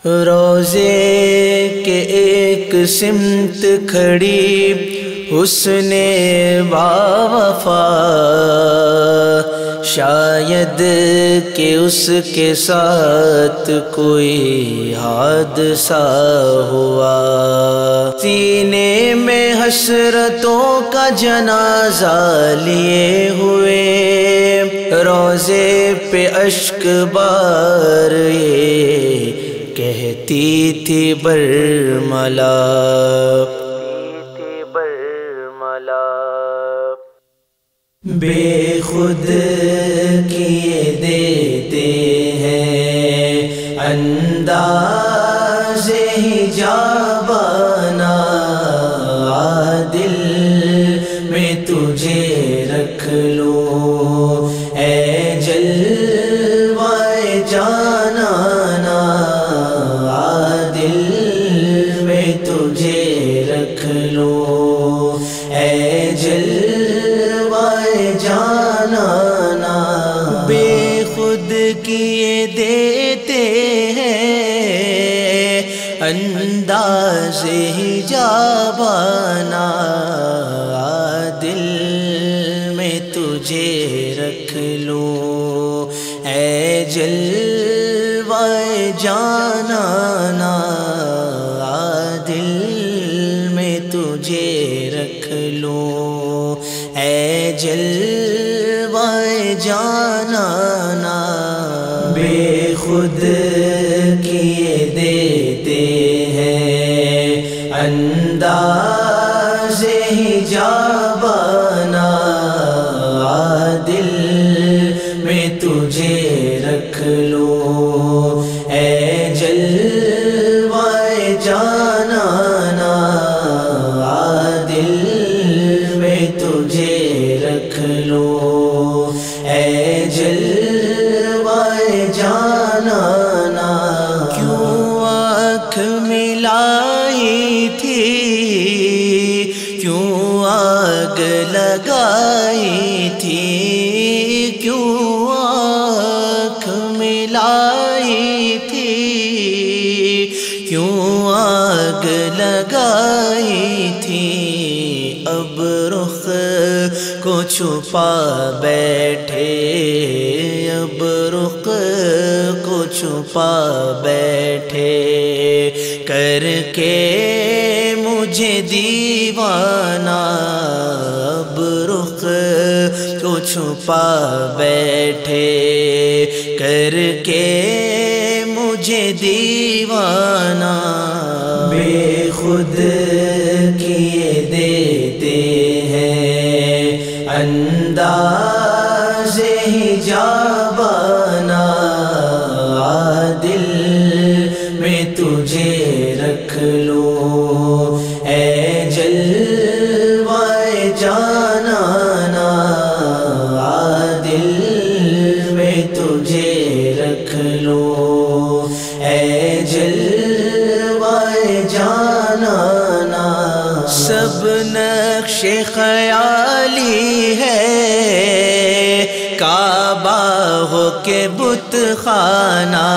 روضے کے ایک سمت کھڑی حسن باوفا، شاید کہ اس کے ساتھ کوئی حادثہ ہوا، سینے میں حسرتوں کا جنازہ لیے ہوئے، روضے پہ اشک بار یہ کہتی تھی برملا، بے خود کیے دیتے ہیں انداز حجابانہ، دل میں تجھے رکھ لوں اے جلوہ جانانا، دل میں تجھے رکھ لوں اے جلوہ جانانا، بے خود کیے دیتے ہیں انداز حجابانہ، دل میں تجھے رکھ لوں اے جلوہ جانانا، دل میں تجھے رکھ لوں اے جلوہ جانانا، بے خود کیے دیتے ہیں انداز حجابانہ، دل میں تجھے رکھ لوں اے جلوہ جانانا، دل میں تجھے رکھ لوں اے جلوہ جانانا، کیوں آنکھ ملائی تھی، کیوں آگ لگائی تھی، کیوں آنکھ ملائی تھی، کیوں آگ لگائی تھی، اب رخ کو چھپا بیٹھے، اب رخ کو چھپا بیٹھے، کر کے مجھے دیوانہ، اب رخ کو چھپا بیٹھے، کر کے مجھے دیوانہ، بے خود کیے دیتے ہیں انداز حجابانہ، دل میں تجھے رکھ لوں اے جلوہ جانانا، دل میں تجھے رکھ لوں اے جلوہ جانانا، سب نقش خیالی ہے، کعبہ ہو کے بت خانہ،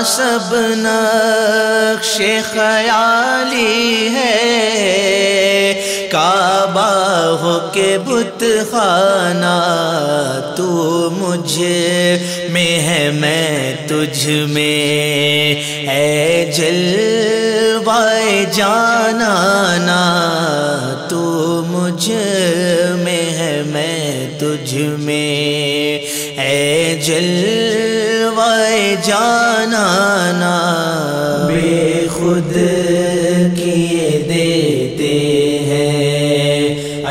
سب نقش خیالی ہے، کعبہ ہو کے بت خانہ، تو مجھ میں ہے میں تجھ میں اے جلوہ جانانا، تو مجھ میں ہے میں تجھ میں اے جلوہ جانانا، بے خود کیے دیتے ہیں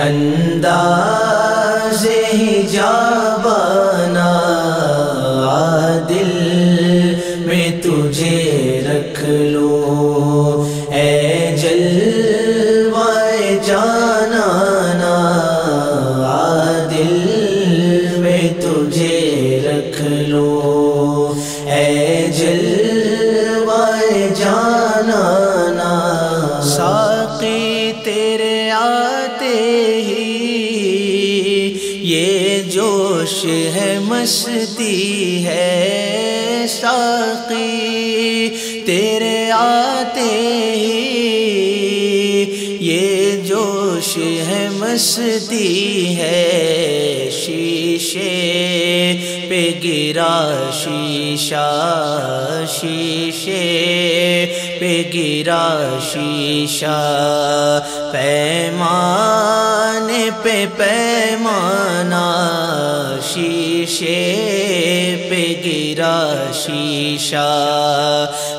انداز حجابانہ، دل میں تجھے رکھ لوں اے جلوہ جانانا، دل میں تجھے رکھ لوں اے جلوہ جانانا، ساقی تیرے آتے ہی یہ جوش ہے مستی ہے، ساقی تیرے آتے ہی یہ جوش ہے مستی ہے، شیشے پہ گرا شیشہ، شیشے پہ گرا شیشہ، پیمانے پہ پیمانہ، شیشے پہ گرا شیشہ،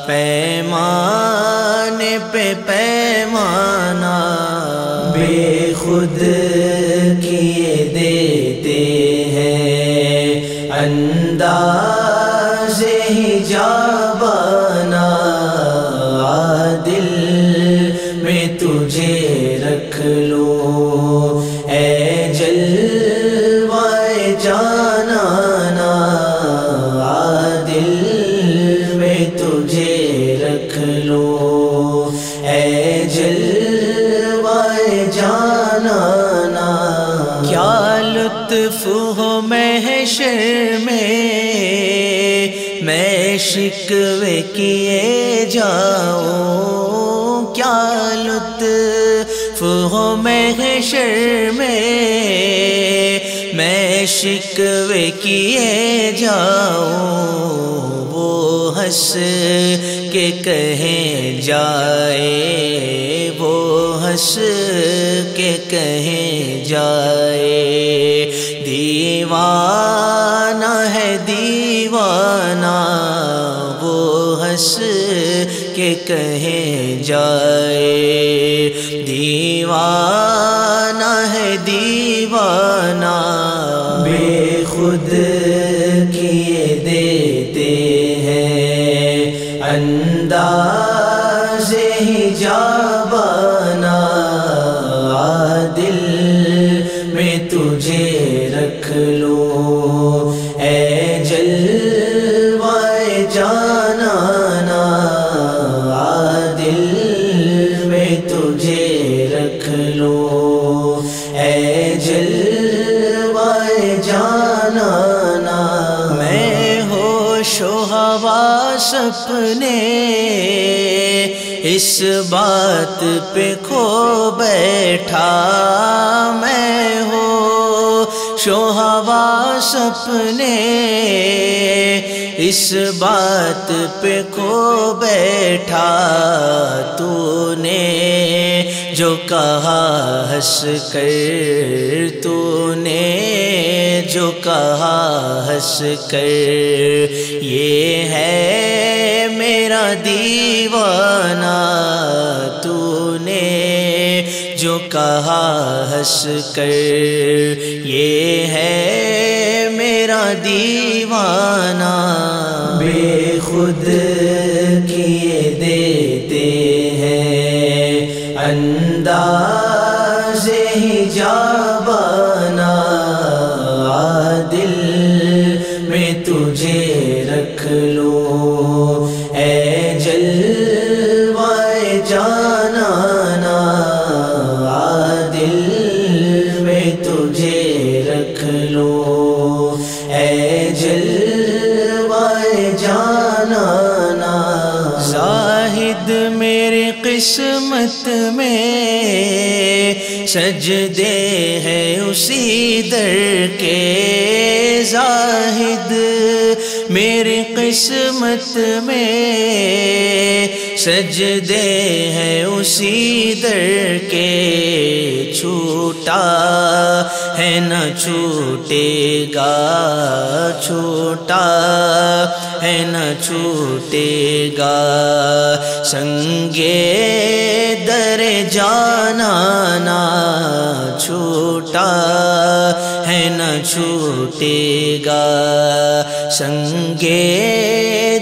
پیمانے پہ پیمانہ، بے خود کیے دیتے ہیں انداز حجابانہ، دل میں تجھے رکھ لو اے جلوائے جانانا، دل میں تجھے رکھ لو اے جلوائے جانانا، کیا لطف ہو محشر میں شکوے کیے جاؤں، کیا لطف ہو محشر میں شکوے کیے جاؤں، وہ ہنس کے کہیں جائے، وہ ہنس کے کہیں جائے، دیوانہ ہے دیوانہ، وہ ہنس کے کہیں جائے، دیوانہ ہے دیوانہ، بے خود کیے دیتے ہیں انداز حجابانہ، دل میں تجھے رکھ لو اے جلوائے جانانا، دل میں تجھے رکھ لو اے جلوائے جانانا، میں ہوش و حواس اپنے اس بات پہ کھو بیٹھا، میں ہوش و حواس اپنے اس بات پہ کھو بیٹھا، تو نے جو کہا ہنس کر، تو نے جو کہا ہنس کر، یہ ہے میرا دیوانہ، تو نے جو کہا ہنس کر، یہ ہے میرا دیوانہ، بے خود کیے دیتے ہیں انداز حجابانہ، دل میں تجھے رکھ لو اے جلوائے جانانا، دل میں تجھے رکھ لو اے جلوائے جانانا، زاہد میری قسمت میں سجدے ہیں اسی در کے، زاہد میری قسمت میں سجدے ہیں اسی در کے، چھوٹا ہے نہ چھوٹے گا، چھوٹا ہے نہ چھوٹے گا، سنگے در جانانا، چھوٹا ہے نہ چھوٹے گا، سنگے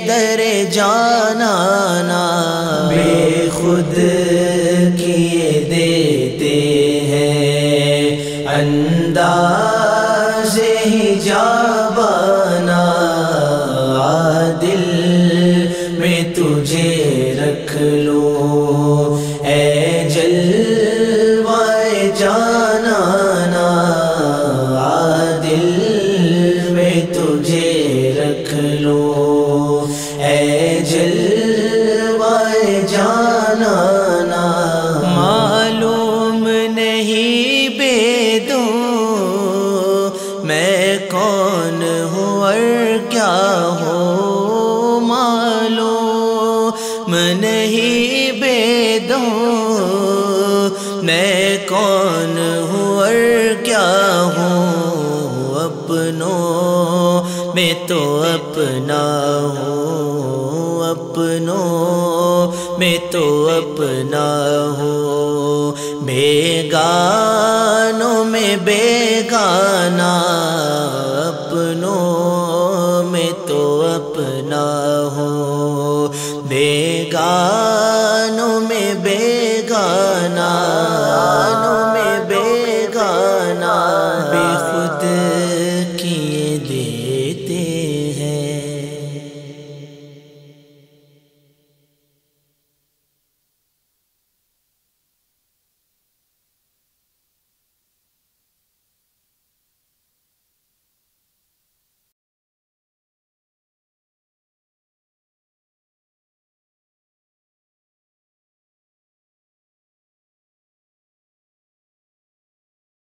در جانانا، بے خود کیے دیتے ہیں انداز حجابانہ، دل میں تجھے رکھ لو اے جلوائے جانانا، دل میں تجھے رکھ لو اے جلوائے جانانا، معلوم نہیں بیدوں میں کون ہوں اور کیا ہوں، معلوم نہیں بیدوں میں کون ہوں اور کیا ہوں، اپنوں میں تو اپنا ہوں، اپنوں میں تو اپنا ہوں، بیگانوں میں بیگانہ، اپنوں میں تو اپنا ہوں، بیگانوں